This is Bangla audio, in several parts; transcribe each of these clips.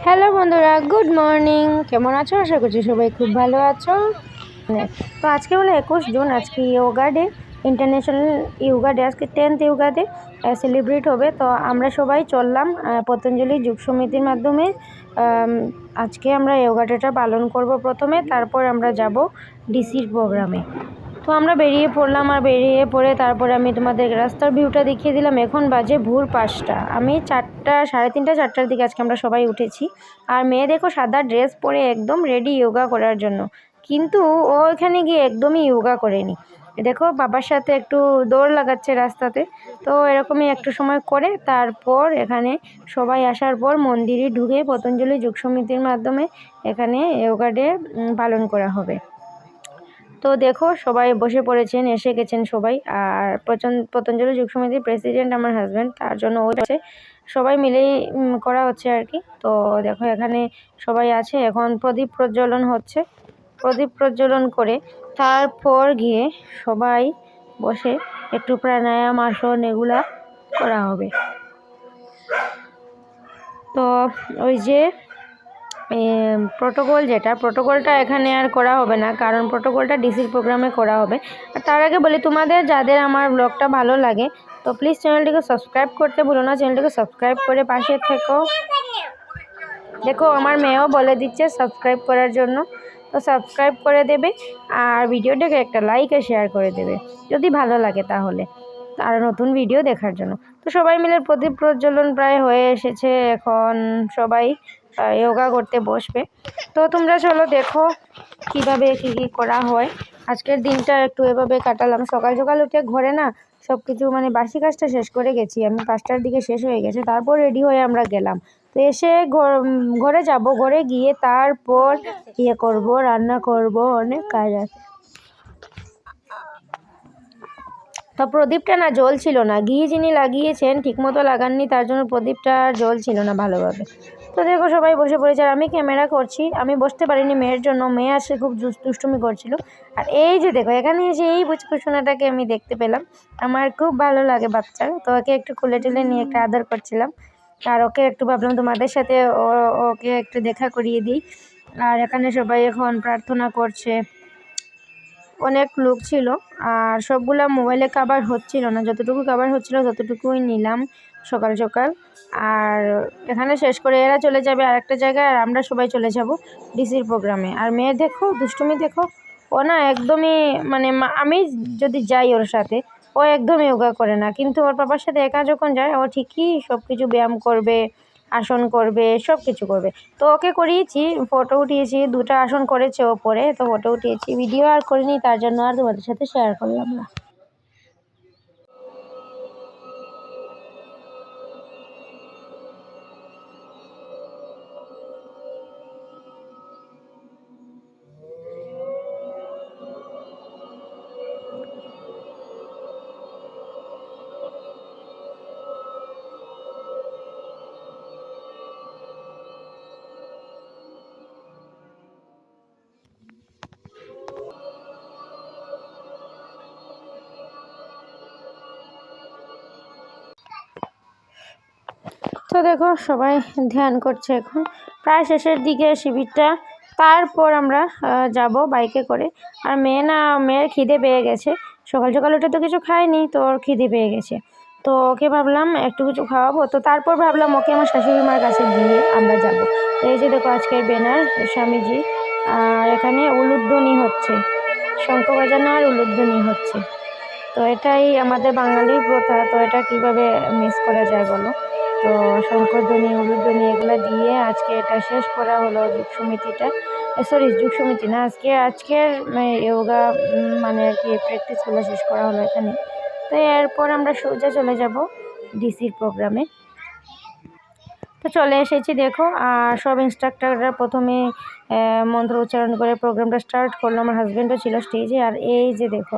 হ্যালো বন্ধুরা, গুড মর্নিং। কেমন আছো? আশা করছি সবাই খুব ভালো আছো। তো আজকে হলো 21 জুন। আজকে yoga day, international yoga day. আজকে 10th ইয়োগা ডে সেলিব্রেট হবে। তো আমরা সবাই চললাম পতঞ্জলি যুগ সমিতির মাধ্যমে। আজকে আমরা ইয়োগা ডেটা পালন করব প্রথমে, তারপর আমরা যাব ডিসির প্রোগ্রামে। তো আমরা বেরিয়ে পড়লাম, আর বেরিয়ে পড়ে তারপরে আমি তোমাদের রাস্তার ভিউটা দেখিয়ে দিলাম। এখন বাজে ভোর 5টা। আমি 4টা, 3:30, 4টার দিকে আজকে আমরা সবাই উঠেছি। আর মেয়ে দেখো সাদা ড্রেস পরে একদম রেডি ইয়োগা করার জন্য, কিন্তু ও এখানে গিয়ে একদমই ইয়োগা করেনি। দেখো বাবার সাথে একটু দৌড় লাগাচ্ছে রাস্তাতে। তো এরকমই একটু সময় করে তারপর এখানে সবাই আসার পর মন্দিরে ঢুকে পতঞ্জলি যুগ সমিতির মাধ্যমে এখানে ইয়োগা ডে পালন করা হবে। তো দেখো সবাই বসে পড়েছেন, এসে গেছেন সবাই। আর পতঞ্জলি যুগ সমিতির প্রেসিডেন্ট আমার হাজব্যান্ড, তার জন্য ও আছে, সবাই মিলেই করা হচ্ছে আর কি। তো দেখো এখানে সবাই আছে, এখন প্রদীপ প্রজ্বলন হচ্ছে। প্রদীপ প্রজ্বলন করে তারপর গিয়ে সবাই বসে একটু প্রাণায়াম, আসন এগুলা করা হবে। তো ওই যে প্রোটোকলটা এখানে আর করা হবে না, কারণ প্রোটোকলটা ডিসির প্রোগ্রামে করা হবে। আর তার আগে বলি, তোমাদের যাদের আমার ব্লগটা ভালো লাগে তো প্লিজ চ্যানেলটিকে সাবস্ক্রাইব করতে ভুলো না। চ্যানেলটিকে সাবস্ক্রাইব করে পাশে থেকো। দেখো আমার মেয়েও বলে দিচ্ছে সাবস্ক্রাইব করার জন্য, তো সাবস্ক্রাইব করে দেবে। আর ভিডিওটাকে একটা লাইক আর শেয়ার করে দেবে যদি ভালো লাগে, তাহলে আর নতুন ভিডিও দেখার জন্য। তো সবাই মিলে প্রদীপ প্রজ্বলন প্রায় হয়ে এসেছে, এখন সবাই যোগা করতে বসবে। তো তোমরা চলো দেখো কিভাবে কী করা হয়। আজকের দিনটা একটু এভাবে কাটালাম। সকাল সকাল উঠে ঘরে না সব কিছু মানে বাসি কাজটা শেষ করে গেছি আমি, 5টার দিকে শেষ হয়ে গেছে। তারপর রেডি হয়ে আমরা গেলাম। তো এসে ঘরে যাব, ঘরে গিয়ে তারপর করব, রান্না করব, অনেক কাজ আছে। তো প্রদীপটা না জল ছিল না, ঘি যিনি লাগিয়েছেন ঠিকমতো লাগাননি, তার জন্য প্রদীপটা জল ছিল না ভালোভাবে। তো দেখো সবাই বসে পড়েছে, আর আমি ক্যামেরা করছি। আমি বসতে পারিনি মেয়ের জন্য, মেয়ে আসে খুব দুষ্টুমি করছিল। আর এই যে দেখো এখানে এসে এই পুচকুসোনাটাকে আমি দেখতে পেলাম। আমার খুব ভালো লাগে বাচ্চা, তো ওকে একটু কোলে টেলে নিয়ে একটা আদর করছিলাম। আর ওকে একটু ভাবলাম তোমাদের সাথে ওকে একটু দেখা করিয়ে দিই। আর এখানে সবাই এখন প্রার্থনা করছে, অনেক লোক ছিল। আর সবগুলা মোবাইলে কভার হচ্ছিল না, যতটুকু কভার হচ্ছিল ততটুকুই নিলাম সকাল সকাল। আর এখানে শেষ করে এরা চলে যাবে আরেকটা জায়গায়, আর আমরা সবাই চলে যাব ডিসির প্রোগ্রামে। আর মেয়ে দেখো দুষ্টুমি দেখো, ও না একদমই মানে আমি যদি যাই ওর সাথে, ও একদমই যোগা করে না, কিন্তু ওর বাবার সাথে একা যখন যায় ও ঠিকই সব কিছু ব্যায়াম করবে, আসন করবে, সব কিছু করবে। তো ওকে করিয়েছি, ফটো উঠিয়েছি, 2টা আসন করেছে ওপরে, তো ফটো উঠিয়েছি, ভিডিও আর করিনি, তার জন্য আর তোমাদের সাথে শেয়ার করলাম না। তো দেখো সবাই ধ্যান করছে, এখন প্রায় শেষের দিকে শিবিরটা। তারপর আমরা যাব বাইকে করে। আর মেয়ের খিদে পেয়ে গেছে, সকাল সকাল উঠে তো কিছু খায়নি, তো ওর খিদে পেয়ে গেছে। তো ওকে ভাবলাম একটু কিছু খাওয়াবো। তো তারপর ভাবলাম ওকে আমার শাশুড়ি মার কাছে দিয়ে আমরা যাব। এই যে দেখো আজকের ব্যানার স্বামীজি, আর এখানে উলুধ্বনি হচ্ছে, শঙ্খ বাজানো আর উলুধ্বনি হচ্ছে। তো এটাই আমাদের বাঙালির প্রথা, তো এটা কিভাবে মিস করা যায় বলো। তো শঙ্খধ্বনি, উলুধ্বনি এগুলো দিয়ে আজকে এটা শেষ করা হলো যুগ সমিতিটা। যুগ সমিতি না, আজকের যোগা মানে আর কি প্র্যাকটিসগুলো শেষ করা হলো এখানে। তো এরপর আমরা সোজা চলে যাব ডিসির প্রোগ্রামে। তো চলে এসেছি দেখো। আর সব ইনস্ট্রাক্টররা প্রথমে মন্ত্র উচ্চারণ করে প্রোগ্রামটা স্টার্ট করলো। আমার হাজব্যান্ডও ছিল স্টেজে। আর এই যে দেখো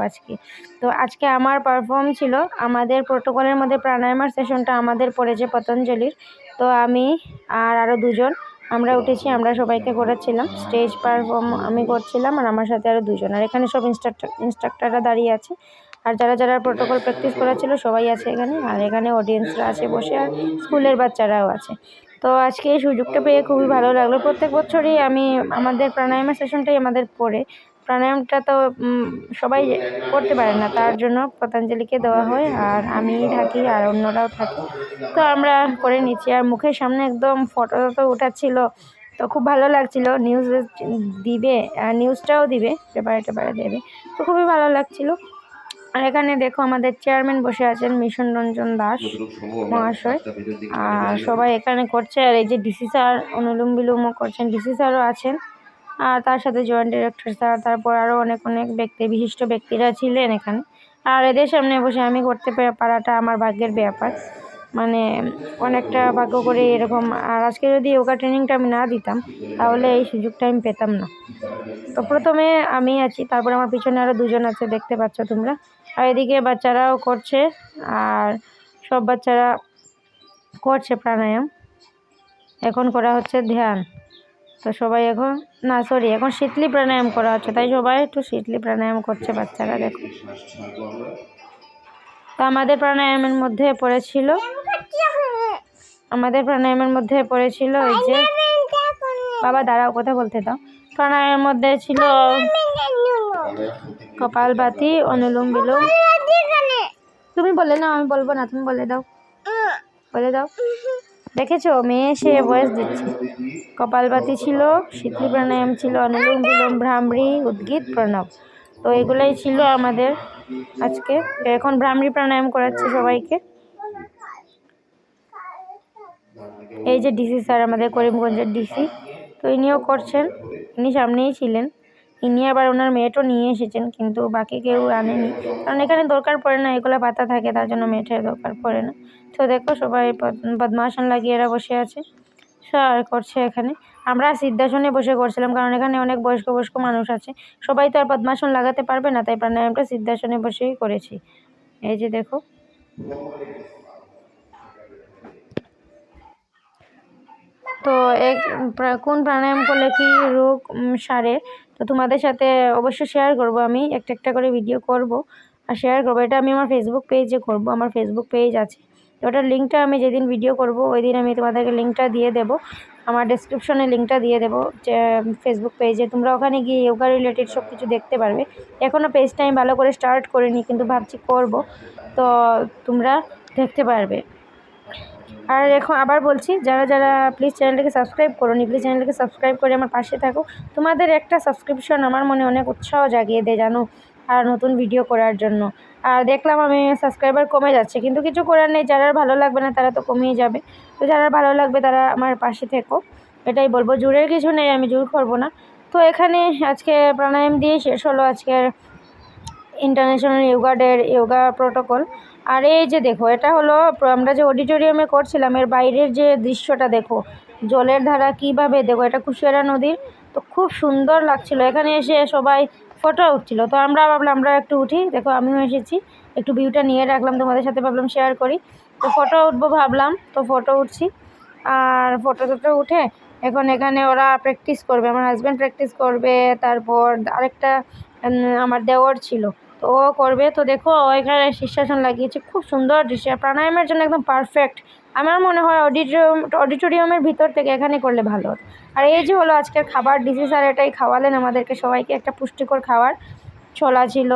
আজকে আমার পারফর্ম ছিল। আমাদের প্রোটোকলের মধ্যে প্রাণায়ামার সেশনটা আমাদের পড়েছে পতঞ্জলির। তো আমি আর আরও 2জন আমরা উঠেছি, আমরা সবাইকে করাচ্ছিলাম, স্টেজ পারফর্ম আমি করছিলাম, আর আমার সাথে আরও 2জন। আর এখানে সব ইনস্ট্রাক্টররা দাঁড়িয়ে আছে, আর যারা প্রোটোকল প্র্যাকটিস করাচ্ছিল সবাই আছে এখানে। আর এখানে অডিয়েন্সরা আছে বসে, আর স্কুলের বাচ্চারাও আছে। তো আজকে এই সুযোগটা পেয়ে খুবই ভালো লাগলো। প্রত্যেক বছরই আমি আমাদের প্রাণায়ামের সেশনটাই আমাদের পড়ে। প্রাণায়ামটা তো সবাই করতে পারে না, তার জন্য পতঞ্জলিকে দেওয়া হয় আর আমিই থাকি আর অন্যরাও থাকে। তো আমরা করে নিচ্ছি আর মুখের সামনে একদম ফটো তো উঠাচ্ছিল, তো খুব ভালো লাগছিল। নিউজ দিবে, নিউজটাও দিবে, পেপারে টেপারে দেবে, তো খুবই ভালো লাগছিল। আর এখানে দেখো আমাদের চেয়ারম্যান বসে আছেন মিশন রঞ্জন দাস মহাশয়, আর সবাই এখানে করছে। আর এই যে ডিসি স্যার অনুলোম বিলোমও করছেন, ডিসি স্যারও আছেন, আর তার সাথে জয়েন্ট ডিরেক্টর স্যার, তারপর আরও অনেক অনেক ব্যক্তি, বিশিষ্ট ব্যক্তিরা ছিলেন এখানে। আর এদের সামনে বসে আমি করতে পারাটা আমার ভাগ্যের ব্যাপার, মানে অনেকটা ভাগ্য করে এরকম। আর আজকে যদি যোগা ট্রেনিংটা আমি না দিতাম তাহলে এই সুযোগটা আমি পেতাম না। তো প্রথমে আমি আছি, তারপর আমার পিছনে আরও দুজন আছে, দেখতে পাচ্ছ তোমরা। আর এদিকে বাচ্চারাও করছে, আর সব বাচ্চারা করছে প্রাণায়াম। এখন করা হচ্ছে ধ্যান, তো সবাই এখন এখন শীতলি প্রাণায়াম করা হচ্ছে, তাই সবাই একটু শীতলি প্রাণায়াম করছে বাচ্চারা। দেখো, তো আমাদের প্রাণায়ামের মধ্যে পড়েছিল এই যে, বাবা দাঁড়াও, কথা বলতে দাও। প্রাণায়ামের মধ্যে ছিল কপালভাতি, অনুলোম বিলোম। তুমি বলে নাও, আমি বলবো না, তুমি বলে দাও, বলে দাও। দেখেছো, মেয়ে সে ভয়েস দিচ্ছে। কপালভাতি ছিল, শীতলি প্রাণায়াম ছিল, অনুলোম বিলোম, ভ্রামরী, উদ্গীত, প্রণব। তো এগুলাই ছিল আমাদের আজকে। এখন ভ্রামরী প্রাণায়াম করাচ্ছে সবাইকে। এই যে ডিসি স্যার, আমাদের করিমগঞ্জের ডিসি, তো ইনিও করছেন, ইনি সামনেই ছিলেন। ইনি আবার ওনার মেয়েটও নিয়ে এসেছেন, কিন্তু বাকি কেউ আনেনি, কারণ এখানে দরকার পড়ে না, এগুলো পাতা থাকে, তার জন্য মেয়েটের দরকার পড়ে না। তো দেখো সবাই পদ্মাসন লাগিয়ে এরা বসে আছে, স্যার করছে এখানে। আমরা সিদ্ধাসনে বসে করছিলাম, কারণ এখানে অনেক বয়স্ক মানুষ আছে, সবাই তো আর পদ্মাসন লাগাতে পারবে না, তাই প্রাণায়ামটা সিদ্ধাসনে বসেই করেছি। এই যে দেখো, তো কোন প্রাণায়াম করলে কি রোগ সারে, তো তোমাদের সাথে অবশ্যই শেয়ার করব। আমি একটা একটা করে ভিডিও করব আর শেয়ার করবো। এটা আমি আমার ফেসবুক পেজে করব, আমার ফেসবুক পেজ আছে, তো ওটার লিঙ্কটা আমি যেদিন ভিডিও করব ওই দিন আমি তোমাদেরকে লিঙ্কটা দিয়ে দেবো, আমার ডেসক্রিপশনে লিঙ্কটা দিয়ে দেবো যে ফেসবুক পেজে, তোমরা ওখানে গিয়ে যোগা রিলেটেড সব কিছু দেখতে পারবে। এখনও পেজটা আমি ভালো করে স্টার্ট করিনি, কিন্তু ভাবছি করব, তো তোমরা দেখতে পারবে। আর এখন আবার বলছি, যারা যারা প্লিজ চ্যানেলটাকে সাবস্ক্রাইব করোনি, প্লিজ চ্যানেলটাকে সাবস্ক্রাইব করে আমার পাশে থাকো। তোমাদের একটা সাবস্ক্রিপশন আমার মনে অনেক উৎসাহ জাগিয়ে দেয় জানো, আর নতুন ভিডিও করার জন্য। আর দেখলাম আমি সাবস্ক্রাইবার কমে যাচ্ছে, কিন্তু কিছু করার নেই, যারা ভালো লাগবে না তারা তো কমিয়ে যাবে, তো যারা ভালো লাগবে তারা আমার পাশে থেকো, এটাই বলবো। জোরের কিছু নেই, আমি জোর করবো না। তো এখানে আজকে প্রাণায়াম দিয়ে শেষ হলো আজকের ইন্টারন্যাশনাল যোগা ডের যোগা প্রোটোকল। আর এই যে দেখো, এটা হলো আমরা যে অডিটোরিয়ামে করছিলাম এর বাইরের যে দৃশ্যটা দেখো, জলের ধারা কীভাবে, দেখো এটা কুশিয়ারা নদীর, তো খুব সুন্দর লাগছিল। এখানে এসে সবাই ফটো উঠছিল, তো আমরা ভাবলাম আমরা একটু উঠি, দেখো আমিও এসেছি, একটু ভিউটা নিয়ে রাখলাম তোমাদের সাথে, ভাবলাম শেয়ার করি, তো ফটো উঠবো ভাবলাম, তো ফটো উঠছি। আর ফটো উঠে এখন এখানে ওরা প্র্যাকটিস করবে, আমার হাজব্যান্ড প্র্যাকটিস করবে, তারপর আরেকটা আমার দেওর ছিল, তো ও করবে। তো দেখো এখানে শীর্ষাসন লাগিয়েছে, খুব সুন্দর দৃশ্য, প্রাণায়ামের জন্য একদম পারফেক্ট। আমার মনে হয় অডিটোরিয়ামের ভিতর থেকে এখানে করলে ভালো হতো। আর এই যে হলো আজকের খাবার, ডিসি স্যার এটাই খাওয়ালেন আমাদেরকে সবাইকে, একটা পুষ্টিকর খাবার, ছোলা ছিল,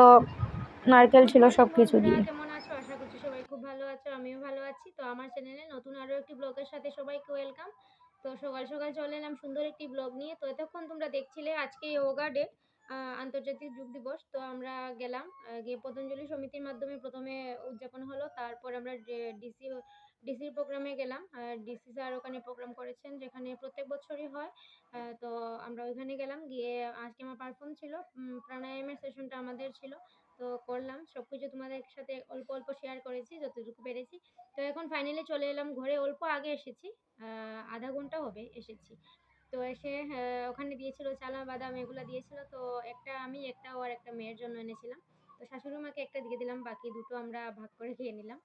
নারকেল ছিল, সব কিছু দিয়ে। কেমন আছো? আশা করছি সবাই খুব ভালো আছো, আমিও ভালো আছি। তো আমার চ্যানেলে নতুন আরও একটি ব্লগের সাথে সবাইকে ওয়েলকাম। তো সকাল সকাল চলে এলাম সুন্দর একটি ব্লগ নিয়ে। তো এতক্ষণ তোমরা দেখছিলে আজকে যোগা ডে, আন্তর্জাতিক যোগ দিবস। তো আমরা গেলাম, গিয়ে পতঞ্জলি সমিতির মাধ্যমে প্রথমে উদযাপন হলো, তারপর আমরা ডিসির প্রোগ্রামে গেলাম। ডিসি স্যার ওখানে প্রোগ্রাম করেছেন, যেখানে প্রত্যেক বছরই হয়। তো আমরা ওইখানে গেলাম, গিয়ে আজকে আমার পারফর্ম ছিল, প্রাণায়ামের সেশনটা আমাদের ছিল, তো করলাম। সব কিছু তোমাদের সাথে অল্প অল্প শেয়ার করেছি যতটুকু পেরেছি। তো এখন ফাইনালি চলে এলাম ঘরে, অল্প আগে এসেছি, আধা ঘন্টা হবে এসেছি। তো এসে ওখানে দিয়েছিল চানা বাদাম, এগুলো দিয়েছিল, তো একটা আমি, একটা আর একটা মেয়ের জন্য এনেছিলাম। তো শাশুড়ি মাকে একটা দিয়ে দিলাম, বাকি দুটো আমরা ভাগ করে খেয়ে নিলাম।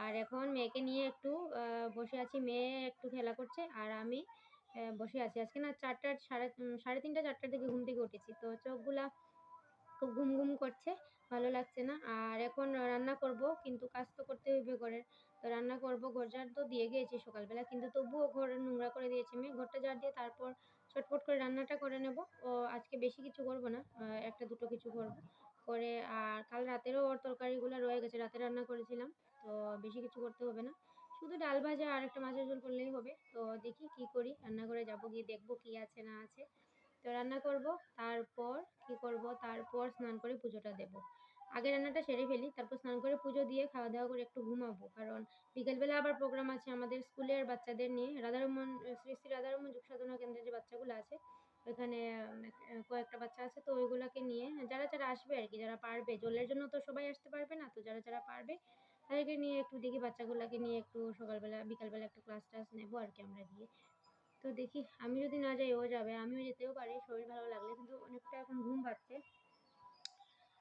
আর এখন মেয়েকে নিয়ে একটু বসে আছি, মেয়ে একটু খেলা করছে আর আমি বসে আছি। আজকে না সাড়ে তিনটা 4টার দিকে ঘুম থেকে উঠেছি, তো চোখগুলা খুব ঘুম ঘুম করছে, ভালো লাগছে না। আর এখন রান্না করব, কিন্তু কাজ তো করতে হইবে ঘরের, তো রান্না করব। ঘর ঝাড় তো দিয়ে গিয়েছি সকালবেলা, কিন্তু তবুও ঘর নোংরা করে দিয়েছি আমি। ঘরটা ঝাড় দিয়ে তারপর চটপট করে রান্নাটা করে নেব। ও আজকে বেশি কিছু করব না, একটা দুটো কিছু করব করে। আর কাল রাতেরও ওর তরকারিগুলো রয়ে গেছে, রাতে রান্না করেছিলাম, তো বেশি কিছু করতে হবে না। শুধু ডাল ভাজা আর একটা মাছের ঝোল করলেই হবে। তো দেখি কি করি, রান্নাঘরে যাব, গিয়ে দেখবো কি আছে না আছে। তো রান্না করব, তারপর কি করব, তারপর স্নান করে পুজোটা দেব। আগে রান্নাটা সেরে ফেলি, তারপর স্নান করে পুজো দিয়ে খাওয়া দাওয়া করে একটু ঘুমাবো, কারণ বিকেলবেলা আবার প্রোগ্রাম আছে আমাদের স্কুলের বাচ্চাদের নিয়ে। রাধারমন, শ্রী শ্রী রাধারমন যোগ সাধনা কেন্দ্রের যে বাচ্চাগুলো আছে ওইখানে কয়েকটা বাচ্চা আছে, তো ওইগুলোকে নিয়ে যারা যারা আসবে আর কি, যারা পারবে, জলের জন্য তো সবাই আসতে পারবে না, তো যারা যারা পারবে তাদেরকে নিয়ে একটু দেখি, বাচ্চাগুলোকে নিয়ে একটু সকালবেলা বিকালবেলা একটু ক্লাস টাস নেবো আর কি আমরা গিয়ে। তো দেখি, আমি যদি না যাই ও যাবে, আমিও যেতেও পারি শরীর ভালো লাগলে, কিন্তু অনেকটা এখন ঘুম পাচ্ছে।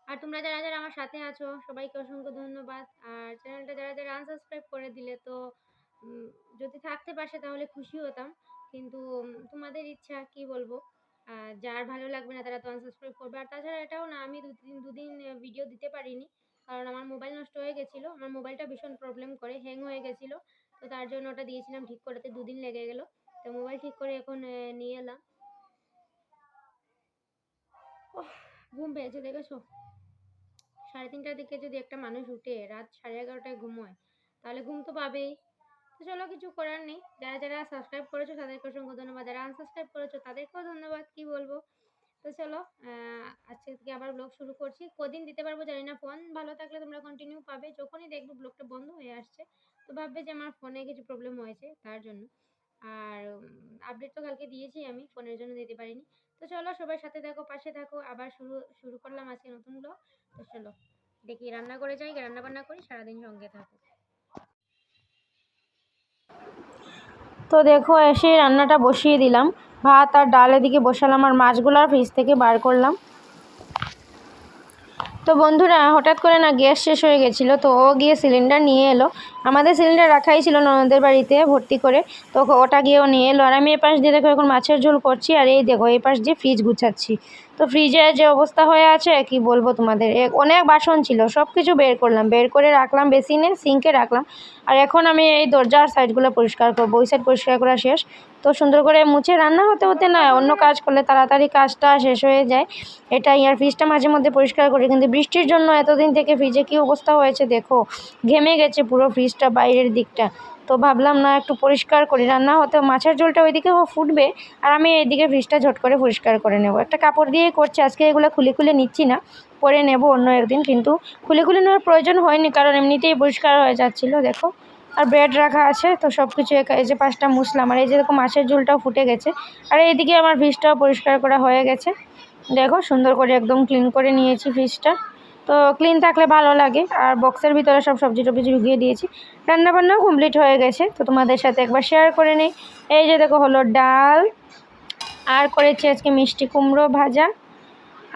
আর তোমরা যারা যারা আমার সাথে আছো সবাইকে অসংখ্য ধন্যবাদ। আর চ্যানেলটা যারা যারা আনসাবস্ক্রাইব করে দিলে, তো যদি থাকতে পারছে তাহলে খুশি হতাম, কিন্তু তোমাদের ইচ্ছা, কি বলবো। যার ভালো লাগবে না তারা তো আনসাবস্ক্রাইব করবে। আর তাছাড়া এটাও না, আমি দুদিন ভিডিও দিতে পারিনি, কারণ আমার মোবাইল নষ্ট হয়ে গেছিলো। আমার মোবাইলটা ভীষণ প্রবলেম করে, হ্যাং হয়ে গেছিলো, তো তার জন্য ওটা দিয়েছিলাম ঠিক করতে, 2 দিন লেগে গেলো। তো মোবাইল ঠিক করে এখন নিয়ে এলাম। ঘুম পেয়েছে দেখেছো, 3:30টার দিকে যদি একটা মানুষ উঠে রাত 11:30টায় ঘুমোয়, তাহলে ঘুম তো পাবেই। তো চলো, কিছু করার নেই। যারা যারা সাবস্ক্রাইব করেছো তাদেরকে অসংখ্য ধন্যবাদ, যারা আনসাবস্ক্রাইব করেছো তাদেরকেও ধন্যবাদ, কি বলবো। তো চলো, আজকে থেকে আবার ব্লগ শুরু করছি। কদিন দিতে পারবো জানি না, ফোন ভালো থাকলে তোমরা কন্টিনিউ পাবে, যখনই দেখবো ব্লগটা বন্ধ হয়ে আসছে তো ভাববে যে আমার ফোনে কিছু প্রবলেম হয়েছে, তার জন্য। আর আপডেট তো কালকে দিয়েছি, আমি ফোনের জন্য দিতে পারিনি। তো চলো, সবাই সাথে থাকো, পাশে থাকো। আবার শুরু করলাম আজকে নতুন ব্লগ। তো চলো দেখি, রান্না করে যাই, রান্না বান্না করি, সারাদিন সঙ্গে থাকো। তো দেখো, এসে রান্নাটা বসিয়ে দিলাম, ভাত আর ডাল এদিকে বসালাম, আর মাছগুলো ফ্রিজ থেকে বার করলাম। তো বন্ধুরা, হঠাৎ করে না গ্যাস শেষ হয়ে গেছিলো, তো ও গিয়ে সিলিন্ডার নিয়ে এলো। আমাদের সিলিন্ডার রাখাই ছিল ননদের বাড়িতে ভর্তি করে, তো ওটা গিয়েও নিয়ে এলো। আর আমি এপাশ দিয়ে দেখো এখন মাছের ঝোল করছি, আর এই দেখো এই পাশ দিয়ে ফ্রিজ গুছাচ্ছি। তো ফ্রিজে যে অবস্থা হয়ে আছে কি বলবো তোমাদের, অনেক বাসন ছিল, সব কিছু বের করলাম, বের করে রাখলাম বেসিনে, সিঙ্কে রাখলাম। আর এখন আমি এই দরজার সাইডগুলো পরিষ্কার করবো, ওই সাইড পরিষ্কার করা শেষ। তো সুন্দর করে মুছে রান্না হতে হতে না অন্য কাজ করলে তাড়াতাড়ি কাজটা শেষ হয়ে যায়, এটাই। আর ফ্রিজটা মাঝে মধ্যে পরিষ্কার করি, কিন্তু বৃষ্টির জন্য এতদিন থেকে ফ্রিজে কী অবস্থা হয়েছে দেখো, ঘেমে গেছে পুরো ফ্রিজটা বাইরের দিকটা। তো ভাবলাম না একটু পরিষ্কার করি, রান্না হতে মাছের ঝোলটা ওইদিকে ফুটবে, আর আমি এইদিকে ফ্রিজটা ঝট করে পরিষ্কার করে নেব। একটা কাপড় দিয়ে করছি আজকে, এগুলো খুলে খুলে নিচ্ছি না, পরে নেব অন্য একদিন, কিন্তু খুলে খুলে নেওয়ার প্রয়োজন হয়নি, কারণ এমনিতেই পরিষ্কার হয়ে যাচ্ছিলো দেখো। আর ব্রেড রাখা আছে, তো সব কিছু এই যে পাঁচটা মুসলাম, আর এই যে দেখো মাছের ঝোলটাও ফুটে গেছে। আর এইদিকে আমার ফ্রিজটাও পরিষ্কার করা হয়ে গেছে, দেখো সুন্দর করে একদম ক্লিন করে নিয়েছি ফ্রিজটা। তো ক্লিন থাকলে ভালো লাগে। আর বক্সের ভিতরে সব সবজি টবজি ঢুকিয়ে দিয়েছি, রান্নাবান্নাও কমপ্লিট হয়ে গেছে। তো তোমাদের সাথে একবার শেয়ার করে নিই। এই যে দেখো হলো ডাল, আর করেছি আজকে মিষ্টি কুমড়ো ভাজা,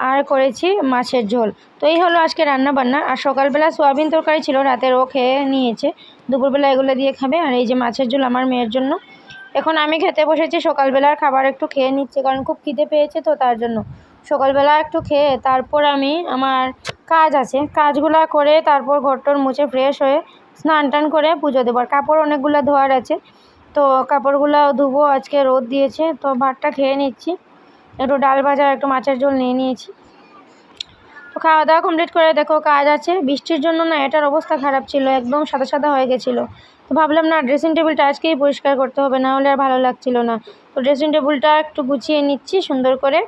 আর করেছি মাছের ঝোল। তো এই হলো আজকে রান্না বান্না। আর সকালবেলা সোয়াবিন তরকারি ছিল, রাতের ও খেয়ে নিয়েছে, দুপুরবেলা এগুলো দিয়ে খাবে। আর এই যে মাছের ঝোল আমার মেয়ের জন্য। এখন আমি খেতে বসেছি, সকালবেলার খাবার একটু খেয়ে নিচ্ছি, কারণ খুব খিদে পেয়েছে, তো তার জন্য সকালবেলা একটু খেয়ে তারপর আমি আমার কাজ আছে, কাজগুলো করে তারপর ঘরটর মুছে ফ্রেশ হয়ে স্নান টান করে পুজো দেবো। আর কাপড় অনেকগুলো ধোয়ার আছে, তো কাপড়গুলো ধুবো, আজকে রোদ দিয়েছে। তো ভাতটা খেয়ে নিচ্ছি, একটু ডাল ভাজা একটু মাছের ঝোল নিয়ে নিয়েছি। তো খাওয়া দাওয়া কমপ্লিট করে দেখো কাজ আছে, বৃষ্টির জন্য না এটার অবস্থা খারাপ ছিল, একদম সাদা সাদা হয়ে গেছিলো। তো ভাবলাম না ড্রেসিং টেবিলটা আজকেই পরিষ্কার করতে হবে, না হলে আর ভালো লাগছিল না। তো ড্রেসিং টেবিলটা একটু গুছিয়ে নিচ্ছি, সুন্দর করে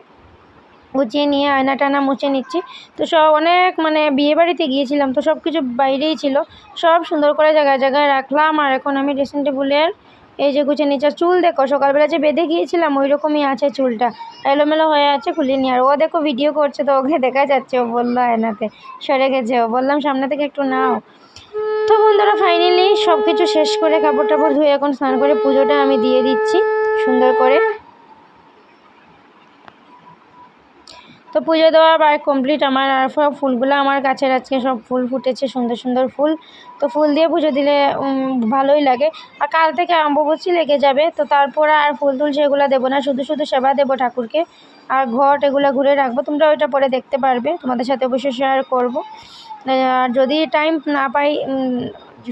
গুছিয়ে নিয়ে আয়না টানা মুছে নিচ্ছি। তো সব অনেক বিয়ে বাড়িতে গিয়েছিলাম, তো সব কিছু বাইরেই ছিল, সব সুন্দর করে জায়গায় জায়গায় রাখলাম। আর এখন আমি ড্রেসিং টেবিলের এই যে গুছিয়ে নিচ্ছি। চুল দেখো সকালবেলা যে বেঁধে গিয়েছিলাম ওই রকমই আছে, চুলটা এলোমেলো হয়ে আছে, খুলিনি। আর ও দেখো ভিডিও করছে, তো ওকে দেখা যাচ্ছে, ও বললো আয়নাতে সরে গেছে, ও বললাম সামনে থেকে একটু নাও। তো বন্ধুরা, ফাইনালি সব কিছু শেষ করে কাপড় টাপড় ধুয়ে এখন স্নান করে পুজোটা আমি দিয়ে দিচ্ছি সুন্দর করে। তো পুজো দেওয়া প্রায় কমপ্লিট আমার। আর সব ফুলগুলো আমার গাছের আজকে সব ফুল ফুটেছে, সুন্দর সুন্দর ফুল। তো ফুল দিয়ে পুজো দিলে ভালোই লাগে। আর কাল থেকে অম্বুবাচী লেগে যাবে, তো তারপর আর ফুল টুল সেগুলো দেবো না, শুধু শুধু সেবা দেবো ঠাকুরকে। আর ঘট এগুলো ঘুরে রাখবো, তোমরা ওইটা পরে দেখতে পারবে, তোমাদের সাথে অবশ্যই শেয়ার করবো। আর যদি টাইম না পাই,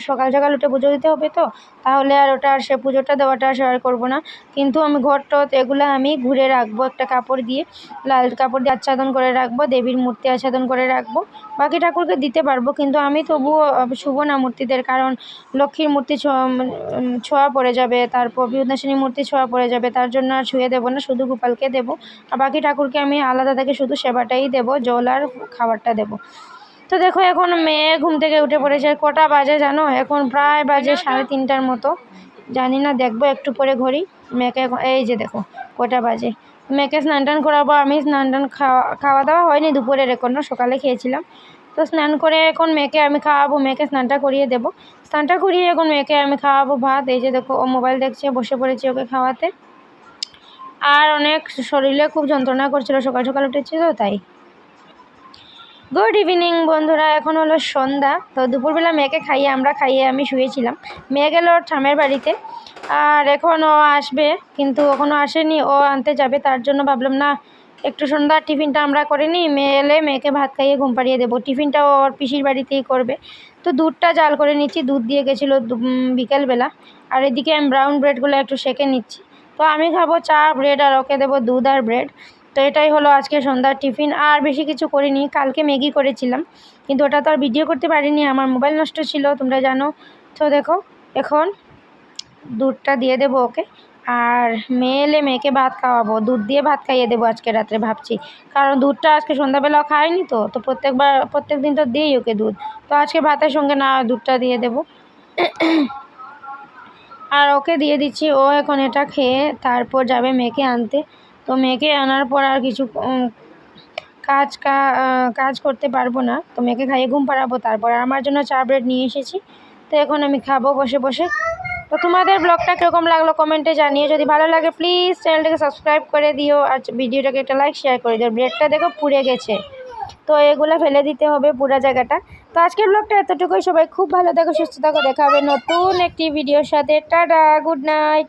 সকাল সকাল উঠে পুজো দিতে হবে, তো তাহলে আর ওটা আর সে পুজোটা দেওয়াটা আর করবো না। কিন্তু আমি ঘরটত এগুলো আমি ঘুরে রাখবো, একটা কাপড় দিয়ে, লাল কাপড় দিয়ে আচ্ছাদন করে রাখবো, দেবীর মূর্তি আচ্ছাদন করে রাখবো। বাকি ঠাকুরকে দিতে পারবো, কিন্তু আমি তবুও শুভ না মূর্তিদের, কারণ লক্ষ্মীর মূর্তি ছোঁয়া পড়ে যাবে, তারপর বিপদনাশিনী মূর্তি ছোঁয়া পড়ে যাবে, তার জন্য আর ছুঁয়ে দেবো না, শুধু গোপালকে দেবো। আর বাকি ঠাকুরকে আমি আলাদা থেকে শুধু সেবাটাই দেবো, জল আর খাবারটা দেবো। তো দেখো এখন মেয়ে ঘুম থেকে উঠে পড়েছে। কটা বাজে জানো? এখন প্রায় বাজে 3:30টার মতো, জানি না, দেখবো একটু পরে ঘড়ি। মেয়েকে এই যে দেখো কটা বাজে, মেয়েকে স্নান টান করাবো। আমি স্নান টান খাওয়া দাওয়া হয়নি দুপুরের, এখনো সকালে খেয়েছিলাম। তো স্নান করে এখন মেয়েকে আমি খাওয়াবো, মেয়েকে স্নানটা করিয়ে দেবো। স্নানটা করিয়ে এখন মেয়েকে আমি খাওয়াবো ভাত। এই যে দেখো ও মোবাইল দেখছে, বসে পড়েছি ওকে খাওয়াতে। আর অনেক শরীরে খুব যন্ত্রণা করছিল, সকাল সকাল উঠেছি তো তাই। গুড ইভিনিং বন্ধুরা, এখন হলো সন্ধ্যা। তো দুপুরবেলা মেয়েকে খাইয়ে আমি শুয়েছিলাম। মেয়ে গেল ওর ঠামের বাড়িতে, আর এখন ও আসবে, কিন্তু এখনও আসেনি, ও আনতে যাবে। তার জন্য ভাবলাম না, একটু সন্ধ্যার টিফিনটা আমরা করে নিই, মেয়ে এলে মেয়েকে ভাত খাইয়ে ঘুম পাড়িয়ে দেবো। টিফিনটা ওর পিসির বাড়িতেই করবে। তো দুধটা জাল করে নিচ্ছি, দুধ দিয়ে গেছিলো বিকেলবেলা। আর এদিকে আমি ব্রাউন ব্রেডগুলো একটু সেঁকে নিচ্ছি। তো আমি খাবো চা ব্রেড, আর ওকে দেবো দুধ আর ব্রেড। তো এটাই হলো আজকে সন্ধ্যার টিফিন। আর বেশি কিছু করিনি, কালকে ম্যাগি করেছিলাম, কিন্তু ওটা তো আর ভিডিও করতে পারিনি, আমার মোবাইল নষ্ট ছিল, তোমরা জানো। তো দেখো এখন দুধটা দিয়ে দেবো ওকে, আর মেয়ে এলে মেয়েকে ভাত খাওয়াবো, দুধ দিয়ে ভাত খাইয়ে দেবো আজকে রাত্রে ভাবছি। কারণ দুধটা আজকে সন্ধ্যাবেলাও খায়নি, তো প্রত্যেক দিন তো দিই ওকে দুধ। তো আজকে ভাতের সঙ্গে না দুধটা দিয়ে দেবো, আর ওকে দিয়ে দিচ্ছি। ও এখন এটা খেয়ে তারপর যাবে মেয়েকে আনতে। তো মেয়েকে আনার পর আর কিছু কাজ করতে পারবো না। তো মেয়েকে খাইয়ে ঘুম পাড়াবো, তারপর আমার জন্য চা ব্রেড নিয়ে এসেছি। তো এখন আমি খাবো বসে বসে। তো তোমাদের ব্লগটা কীরকম লাগলো কমেন্টে জানিয়ে। যদি ভালো লাগে প্লিজ চ্যানেলটাকে সাবস্ক্রাইব করে দিও, আর ভিডিওটাকে একটা লাইক শেয়ার করে দিও। ব্রেডটা দেখো পুড়ে গেছে, তো এগুলো ফেলে দিতে হবে পুরো জায়গাটা। তো আজকের ব্লগটা এতটুকুই। সবাই খুব ভালো থাকো, সুস্থ থাকো, দেখা হবে নতুন একটি ভিডিওর সাথে। Tata, good night.